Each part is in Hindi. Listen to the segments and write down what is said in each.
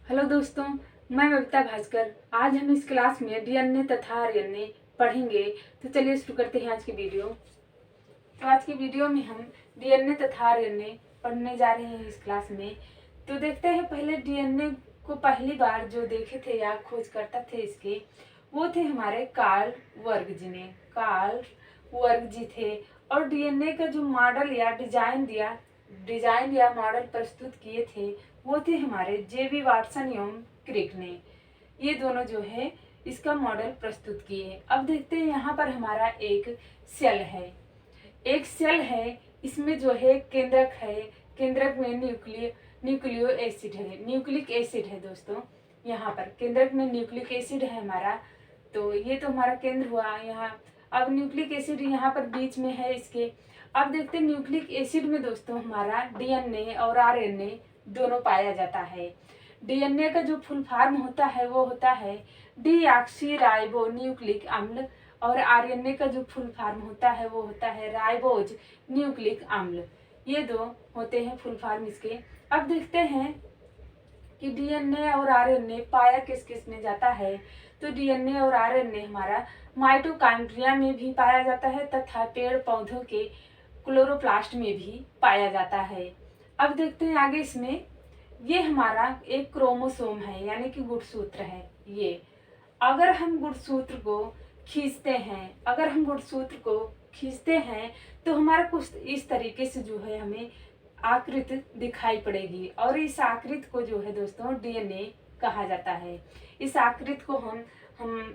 हेलो दोस्तों, मैं बबीता भास्कर। आज हम इस क्लास में डीएनए तथा आरएनए पढ़ेंगे। तो चलिए शुरू करते हैं आज की वीडियो। तो आज की वीडियो में हम डीएनए तथा आरएनए पढ़ने जा रहे हैं इस क्लास में। तो देखते हैं, पहले डीएनए को पहली बार जो देखे थे या खोजकर्ता थे इसके, वो थे हमारे कार्ल वर्ग जी ने। कार्ल वर्ग जी थे। और डीएनए का जो मॉडल या डिजाइन या मॉडल प्रस्तुत किए थे वो थे हमारे जेबी वाटसन एवं क्रिक ने। ये दोनों जो है इसका मॉडल प्रस्तुत किए। अब देखते हैं, यहाँ पर हमारा एक सेल है। इसमें जो है केंद्रक है। केंद्रक में न्यूक्लिक एसिड है दोस्तों। यहाँ पर केंद्रक में न्यूक्लिक एसिड है हमारा। तो ये तो हमारा केंद्र हुआ यहाँ। अब न्यूक्लिक एसिड यहाँ पर बीच में है इसके। अब देखते हैं, न्यूक्लिक एसिड में दोस्तों हमारा डीएनए और आरएनए दोनों पाया जाता है। डीएनए का जो फुल फॉर्म होता है वो होता है डीऑक्सी राइबो न्यूक्लिक अम्ल, और आरएनए का जो फुल फॉर्म होता है वो होता है राइबोज न्यूक्लिक अम्ल। ये दो होते हैं फुल फॉर्म इसके। अब देखते हैं कि डीएनए और आरएनए पाया किस किस में जाता है। तो डीएनए और आरएनए हमारा माइटोकॉन्ड्रिया में भी पाया जाता है तथा पेड़ पौधों के क्लोरोप्लास्ट में भी पाया जाता है। अब देखते हैं आगे इसमें, ये हमारा एक क्रोमोसोम है यानी कि गुणसूत्र है। ये अगर हम गुणसूत्र को खींचते हैं तो हमारा कुछ इस तरीके से जो है हमें आकृति दिखाई पड़ेगी। और इस आकृति को जो है दोस्तों डीएनए कहा जाता है। इस आकृति को हम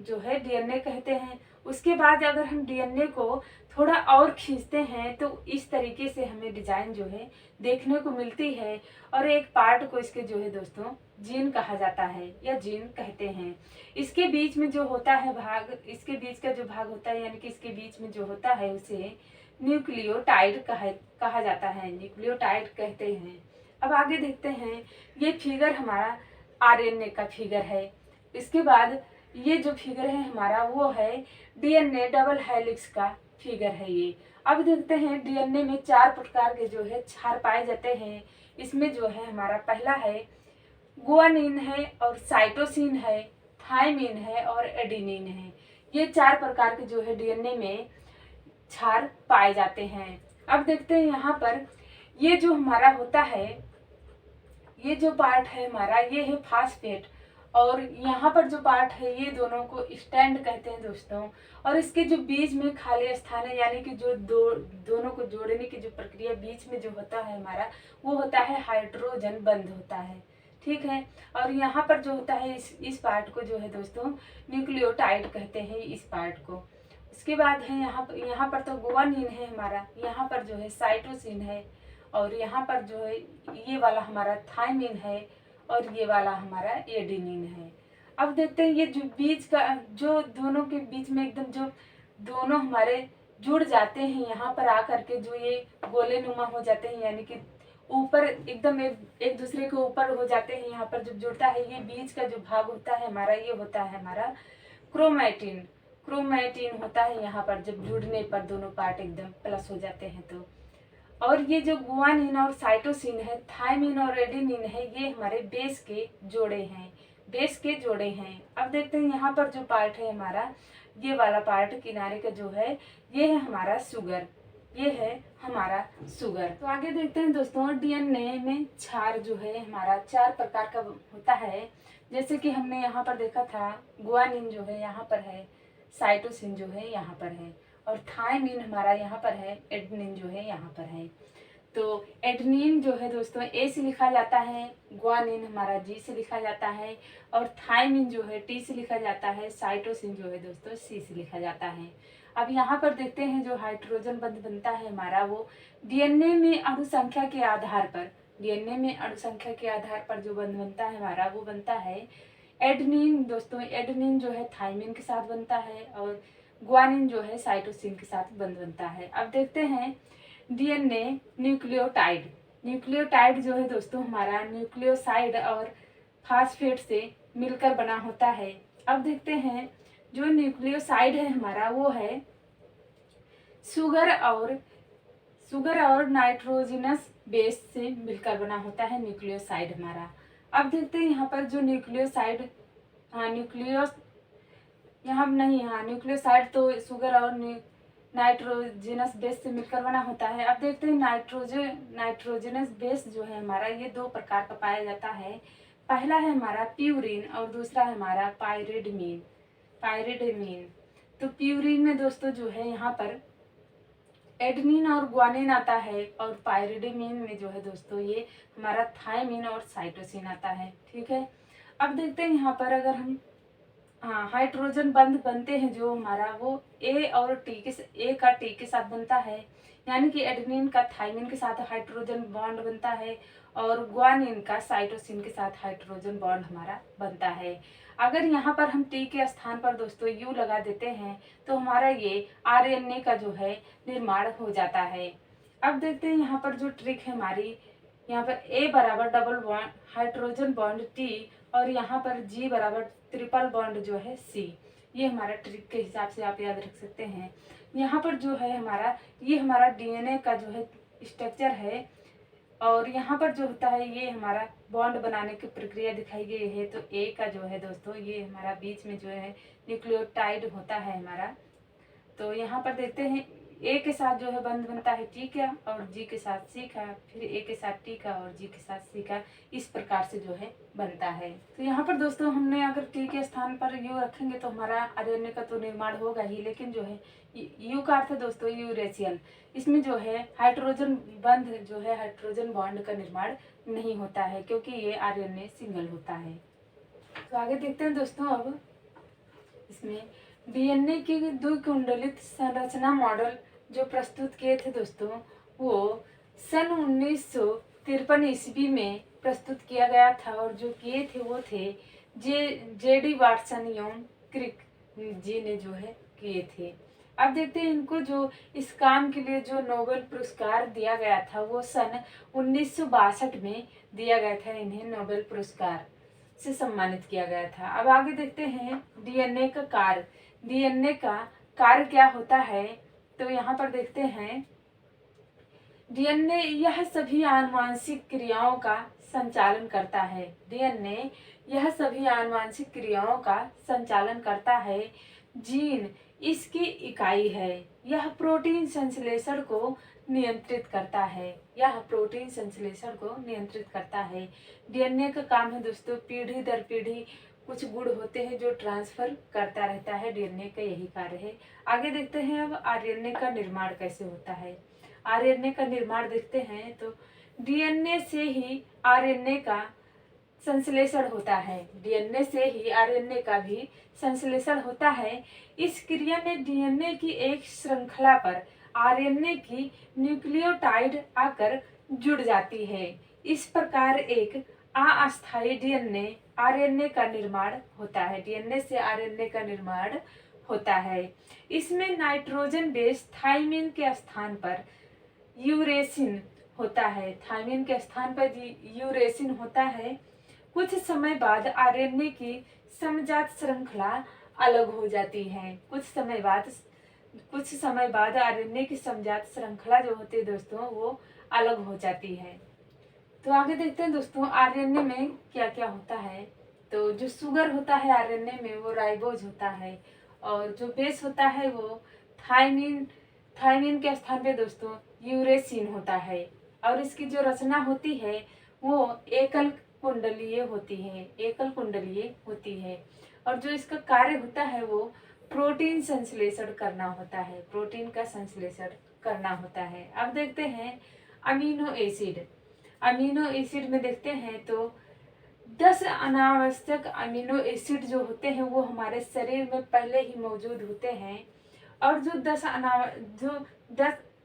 जो है डीएनए कहते हैं। उसके बाद अगर हम डीएनए को थोड़ा और खींचते हैं तो इस तरीके से हमें डिजाइन जो है देखने को मिलती है। और एक पार्ट को इसके जो है दोस्तों जीन कहा जाता है या जीन कहते हैं। इसके बीच में जो होता है भाग, इसके बीच का जो भाग होता है यानी कि इसके बीच में जो होता है उसे न्यूक्लियोटाइड कहा जाता है। न्यूक्लियोटाइड कहते हैं। अब आगे देखते हैं, ये फिगर हमारा आरएनए का फिगर है। इसके बाद ये जो फिगर है हमारा वो है डीएनए डबल हेलिक्स का फिगर है ये। अब देखते हैं, डीएनए में 4 प्रकार के जो है क्षार पाए जाते हैं। इसमें जो है हमारा पहला है गुआनिन है, और साइटोसिन है, थायमिन है और एडेनिन है। ये 4 प्रकार के जो है डीएनए में क्षार पाए जाते हैं। अब देखते हैं यहाँ पर, ये जो हमारा होता है, ये जो पार्ट है हमारा ये है फास्फेट, और यहाँ पर जो पार्ट है ये दोनों को स्टैंड कहते हैं दोस्तों। और इसके जो बीच में खाली स्थान है यानी कि जो दोनों को जोड़ने की जो प्रक्रिया बीच में जो होता है हमारा वो होता है हाइड्रोजन बंध होता है। ठीक है। और यहाँ पर जो होता है इस पार्ट को जो है दोस्तों न्यूक्लियोटाइड कहते हैं इस पार्ट को। इसके बाद है यहाँ पर तो गुआनिन है हमारा, यहाँ पर जो है साइटोसिन है, और यहाँ पर जो है ये वाला हमारा थायमिन है, और ये वाला हमारा एडेनिन है। अब देखते हैं, ये जो बीच का जो दोनों के बीच में एकदम जो दोनों हमारे जुड़ जाते हैं यहाँ पर आकर के जो ये गोले नुमा हो जाते हैं यानी कि ऊपर एकदम एक दूसरे के ऊपर हो जाते हैं। यहाँ पर जब जुड़ता है ये बीच का जो भाग होता है हमारा ये होता है हमारा क्रोमैटिन होता है। यहाँ पर जब जुड़ने पर दोनों पार्ट एकदम प्लस हो जाते हैं तो। और ये जो गुआनिन और साइटोसिन है, थायमिन और एडेनिन है, ये हमारे बेस के जोड़े हैं। अब देखते हैं यहाँ पर जो पार्ट है हमारा, ये वाला पार्ट किनारे का जो है ये है हमारा शुगर। तो आगे देखते हैं दोस्तों, डीएनए में क्षार जो है हमारा 4 प्रकार का होता है। जैसे कि हमने यहाँ पर देखा था, गुआनिन जो है यहाँ पर है, साइटोसिन जो है यहाँ पर है, और थायमिन हमारा यहाँ पर है, एडेनिन जो है यहाँ पर है। तो एडेनिन जो है दोस्तों ए से लिखा जाता है, गुआनिन हमारा जी से लिखा जाता है, और थायमिन जो है टी से लिखा जाता है, साइटोसिन जो है दोस्तों सी से लिखा जाता है। अब यहाँ पर देखते हैं, जो हाइड्रोजन बंध बनता है हमारा वो डीएनए में अणु संख्या के आधार पर जो बंध बनता है हमारा वो बनता है एडेनिन दोस्तों। एडेनिन जो है थायमिन के साथ बनता है, और गुआनिन जो है साइटोसिन के साथ बंध बनता है। अब देखते हैं डीएनए न्यूक्लियोटाइड जो है दोस्तों हमारा न्यूक्लियोसाइड और फास्फेट से मिलकर बना होता है। अब देखते हैं, जो न्यूक्लियोसाइड है हमारा वो है शुगर और नाइट्रोजनस बेस से मिलकर बना होता है न्यूक्लियोसाइड हमारा। अब देखते हैं यहाँ पर जो न्यूक्लियोसाइड, हाँ न्यूक्लियोस यहाँ नहीं, हाँ न्यूक्लियोसाइड तो शुगर और नाइट्रोजनस बेस से मिलकर बना होता है। अब देखते हैं नाइट्रोजनस बेस जो है हमारा, ये दो प्रकार का पाया जाता है। पहला है हमारा प्यूरिन और दूसरा है हमारा पायरिडीन। तो प्यूरिन में दोस्तों जो है यहाँ पर एडेनिन और ग्वानिन आता है, और पायरिडीन में जो है दोस्तों ये हमारा थायमिन और साइटोसिन आता है। ठीक है, अब देखते हैं यहाँ पर अगर हम, हाँ हाइड्रोजन बंध बनते हैं जो हमारा, वो ए का टी के साथ बनता है, यानी कि एडेनिन का थायमिन के साथ हाइड्रोजन बॉन्ड बनता है, और ग्वानिन का साइटोसिन के साथ हाइड्रोजन बॉन्ड हमारा बनता है। अगर यहाँ पर हम टी के स्थान पर दोस्तों यू लगा देते हैं तो हमारा ये आरएनए का जो है निर्माण हो जाता है। अब देखते हैं यहाँ पर जो ट्रिक है हमारी, यहाँ पर ए बराबर double bond hydrogen Bond tea, और यहाँ पर जी बराबर ट्रिपल बॉन्ड जो है सी। ये हमारा ट्रिक के हिसाब से आप याद रख सकते हैं। यहाँ पर जो है हमारा, ये हमारा डीएनए का जो है स्ट्रक्चर है, और यहाँ पर जो होता है ये हमारा बॉन्ड बनाने की प्रक्रिया दिखाई गई है। तो ए का जो है दोस्तों, ये हमारा बीच में जो है न्यूक्लियोटाइड होता है हमारा। तो यहाँ पर देखते हैं ए के साथ जो है बंध बनता है टी का, और जी के साथ सी का, फिर ए के साथ टी का और जी के साथ सी का, इस प्रकार से जो है बनता है। तो यहाँ पर दोस्तों हमने अगर टी के स्थान पर यू रखेंगे तो हमारा आरएनए का तो निर्माण होगा ही, लेकिन जो है यू का अर्थ है दोस्तों यूरेशियन, इसमें जो है हाइड्रोजन बॉन्ड का निर्माण नहीं होता है, क्योंकि ये आरएनए सिंगल होता है। तो आगे देखते हैं दोस्तों, अब इसमें डीएनए की द्विकुंडलित संरचना मॉडल जो प्रस्तुत किए थे दोस्तों, वो सन 1953 ईस्वी में प्रस्तुत किया गया था, और जो किए थे वो थे जेडी वाटसन एवं क्रिक जी ने जो है किए थे। अब देखते हैं इनको जो इस काम के लिए जो नोबेल पुरस्कार दिया गया था वो सन 1962 में दिया गया था, इन्हें नोबेल पुरस्कार से सम्मानित किया गया था। अब आगे देखते हैं डीएनए का कार्य। डीएनए का कार्य क्या होता है, तो यहाँ पर देखते हैं डीएनए यह सभी आनुवांशिक क्रियाओं का संचालन करता है। डीएनए यह सभी आनुवांशिक क्रियाओं का संचालन करता है। जीन इसकी इकाई है। यह प्रोटीन संश्लेषण को नियंत्रित करता है। डीएनए का काम है दोस्तों पीढ़ी दर पीढ़ी कुछ गुण होते हैं जो ट्रांसफर करता रहता है, डीएनए का यही कार्य है। आगे देखते हैं अब आरएनए का निर्माण कैसे होता है। आरएनए का निर्माण देखते हैं तो डीएनए से ही आरएनए का संश्लेषण होता है। डीएनए से ही आरएनए का भी संश्लेषण होता है। इस क्रिया में डीएनए की एक श्रृंखला पर आरएनए की न्यूक्लियोटाइड आकर जुड़ जाती है। इस प्रकार एक अस्थायी डीएनए आरएनए का निर्माण होता है। डीएनए से आरएनए का निर्माण होता है। इसमें नाइट्रोजन बेस थायमिन के स्थान पर यूरेसिन होता है। थायमिन के स्थान पर यूरेसिन होता है। कुछ समय बाद आरएनए की समजात श्रृंखला अलग हो जाती है। कुछ समय बाद आरएनए की समजात श्रृंखला जो होती है दोस्तों वो अलग हो जाती है। तो आगे देखते हैं दोस्तों आरएनए में क्या क्या होता है। तो जो शुगर होता है आरएनए में वो राइबोज होता है, और जो बेस होता है वो थायमिन के स्थान पे दोस्तों यूरेसिन होता है, और इसकी जो रचना होती है वो एकल कुंडलीय होती है, और जो इसका कार्य होता है वो प्रोटीन संश्लेषण करना होता है। प्रोटीन का संश्लेषण करना होता है। अब देखते हैं अमीनो एसिड में देखते हैं तो 10 अनावश्यक अमीनो एसिड जो होते हैं वो हमारे शरीर में पहले ही मौजूद होते हैं, और जो 10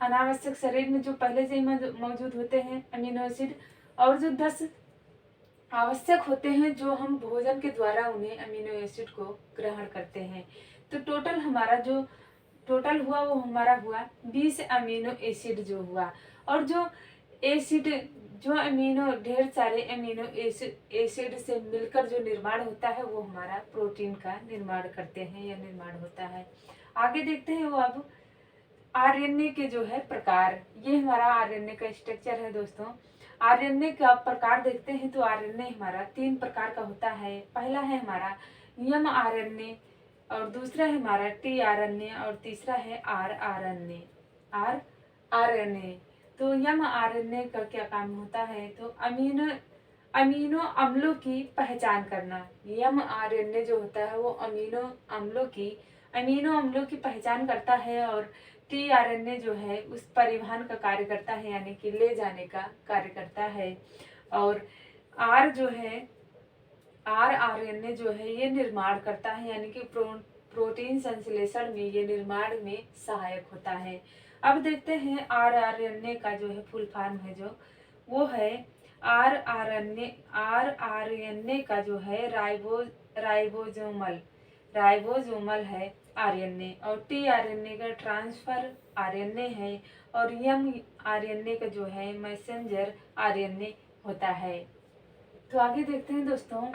अनावश्यक शरीर में जो पहले से ही मौजूद होते हैं अमीनो एसिड, और जो 10 आवश्यक होते हैं जो हम भोजन के द्वारा उन्हें अमीनो एसिड को ग्रहण करते हैं। तो टोटल हुआ वो हमारा हुआ 20 अमीनो एसिड जो हुआ, और जो ढेर सारे अमीनो एसिड से मिलकर जो निर्माण होता है वो हमारा प्रोटीन का निर्माण करते हैं या निर्माण होता है। आगे देखते हैं वो अब आरएनए के जो है प्रकार। ये हमारा आरएनए का स्ट्रक्चर है दोस्तों। आरएनए का प्रकार देखते हैं तो आरएनए हमारा 3 प्रकार का होता है। पहला है हमारा एम आरएनए और दूसरा है हमारा टी आरएनए और तीसरा है आर आरएनए। तो एम आरएनए का क्या काम होता है, तो अमीनो अम्लों की पहचान करना। एम आरएनए जो होता है वो अमीनो अम्लों की पहचान करता है और टी आरएनए जो है उस परिवहन का कार्य करता है, यानी कि ले जाने का कार्य करता है। और आर जो है आरएनए जो है ये निर्माण करता है, यानी कि प्रोटीन संश्लेषण में, ये निर्माण में सहायक होता है। अब देखते हैं आरएनए का जो है फुल फॉर्म है जो वो है आरएनए का जो है राइबोसोमल है आरएनए, और टी आरएनए का ट्रांसफर आरएनए है, और एम आरएनए का जो है मैसेंजर आरएनए होता है। तो आगे देखते हैं दोस्तों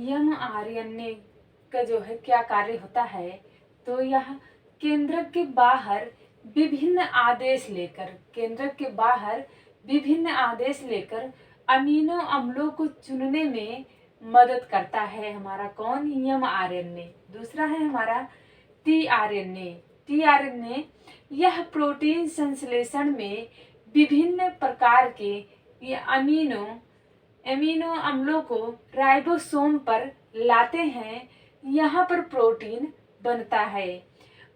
एम आरएनए का जो है क्या कार्य होता है। तो यह केंद्रक के बाहर विभिन्न आदेश लेकर अमीनो अम्लों को चुनने में मदद करता है हमारा कौन, एम आरएनए। दूसरा है हमारा टी आरएनए यह प्रोटीन संश्लेषण में विभिन्न प्रकार के ये अमीनो अम्लों को राइबोसोम पर लाते हैं। यहाँ पर प्रोटीन बनता है।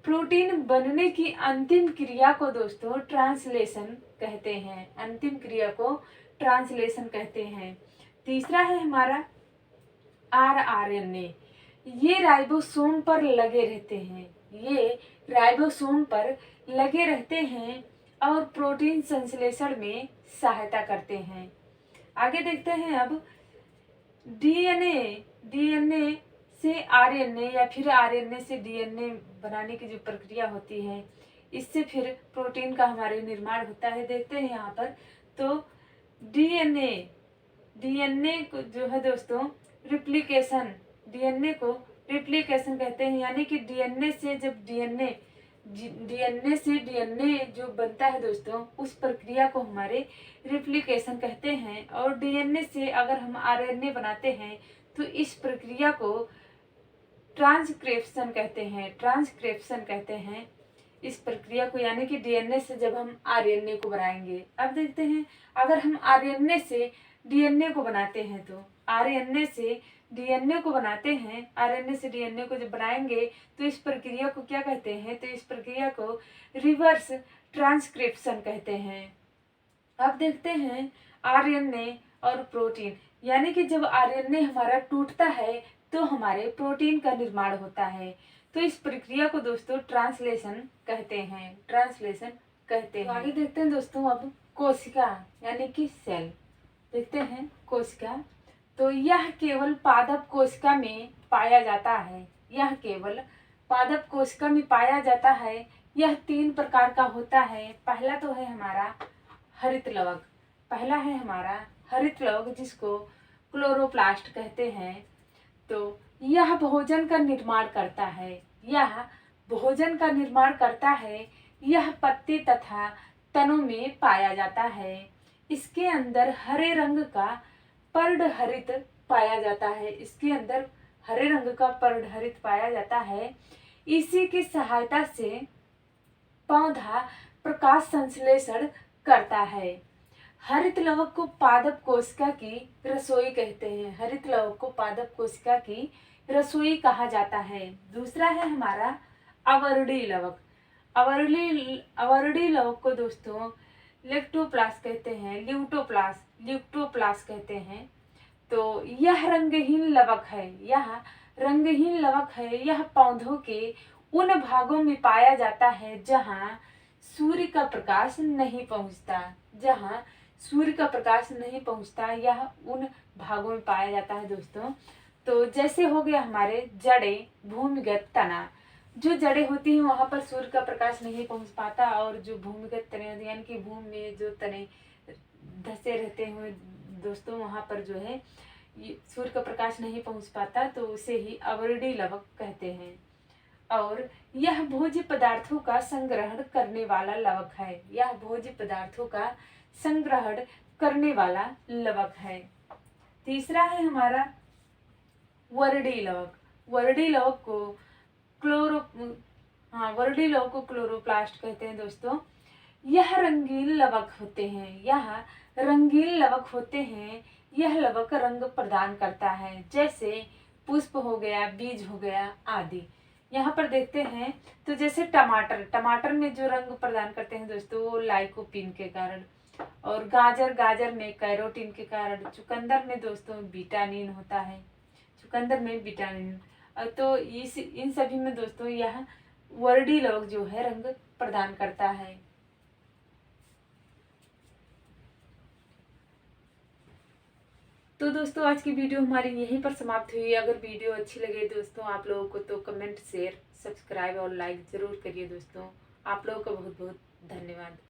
प्रोटीन बनने की अंतिम क्रिया को दोस्तों ट्रांसलेशन कहते हैं। तीसरा है हमारा आरएनए, ये राइबोसोम पर लगे रहते हैं और प्रोटीन संश्लेषण में सहायता करते हैं। आगे देखते हैं अब डीएनए से आरएनए या फिर आरएनए से डीएनए बनाने की जो प्रक्रिया होती है, इससे फिर प्रोटीन का हमारे निर्माण होता है। देखते हैं यहाँ पर तो डीएनए को जो है दोस्तों डीएनए को रिप्लिकेशन कहते हैं, यानी कि डीएनए से डीएनए जो बनता है दोस्तों उस प्रक्रिया को हमारे रिप्लिकेशन कहते हैं। और डीएनए से अगर हम आरएनए बनाते हैं तो इस प्रक्रिया को ट्रांसक्रिप्शन कहते हैं इस प्रक्रिया को, यानी कि डीएनए से जब हम आरएनए को बनाएंगे। अब देखते हैं अगर हम आरएनए से डीएनए को बनाते हैं तो आरएनए से डीएनए को जब बनाएंगे तो इस प्रक्रिया को क्या कहते हैं, तो इस प्रक्रिया को रिवर्स ट्रांसक्रिप्शन कहते हैं। अब देखते हैं आरएनए और प्रोटीन, यानी कि जब आरएनए हमारा टूटता है तो हमारे प्रोटीन का निर्माण होता है। तो इस प्रक्रिया को दोस्तों ट्रांसलेशन कहते हैं। तो आगे देखते हैं दोस्तों अब कोशिका यानी कि सेल। देखते हैं कोशिका, तो यह केवल पादप कोशिका में पाया जाता है। यह 3 प्रकार का होता है। पहला है हमारा हरित लवक जिसको क्लोरोप्लास्ट कहते हैं। तो यह भोजन का निर्माण करता है। यह पत्ते तथा तनों में पाया जाता है। इसके अंदर हरे रंग का पर्णहरित पाया जाता है। इसी की सहायता से पौधा प्रकाश संश्लेषण करता है। हरित लवक को पादप कोशिका की रसोई कहा जाता है। दूसरा है हमारा अवर्डी लवक को दोस्तों ल्यूटोप्लास्ट कहते हैं। तो यह रंगहीन लवक है। यह पौधों के उन भागों में पाया जाता है जहां सूर्य का प्रकाश नहीं पहुंचता, यह उन भागों में पाया जाता है दोस्तों। तो जैसे हो गया हमारे जड़ें, भूमिगत तना, जो जड़ें होती हैं वहां पर सूर्य का प्रकाश नहीं पहुंच पाता, और जो भूमिगत तने यानी कि भूमि में जो तने धसे रहते हुए दोस्तों वहां पर जो है सूर्य का प्रकाश नहीं पहुंच पाता, तो उसे ही अवर्डी लवक कहते हैं। और यह भोज्य पदार्थों का संग्रहण करने वाला लवक है। करने वाला लवक है। तीसरा है हमारा वर्डी लवक। वर्डी लवक को क्लोरो वर्डी लवक को क्लोरोप्लास्ट कहते हैं दोस्तों। यह रंगीन लवक होते हैं, यह लवक रंग प्रदान करता है, जैसे पुष्प हो गया, बीज हो गया आदि। यहाँ पर देखते हैं तो जैसे टमाटर में जो रंग प्रदान करते हैं दोस्तों वो लाइकोपीन के कारण, और गाजर में कैरोटीन के कारण, चुकंदर में दोस्तों विटामिन होता है, चुकंदर में विटामिन। तो इन सभी में दोस्तों यह वर्डी लवक जो है रंग प्रदान करता है। तो दोस्तों आज की वीडियो हमारी यहीं पर समाप्त हुई। अगर वीडियो अच्छी लगे दोस्तों आप लोगों को तो कमेंट, शेयर, सब्सक्राइब और लाइक ज़रूर करिए दोस्तों। आप लोगों का बहुत बहुत धन्यवाद।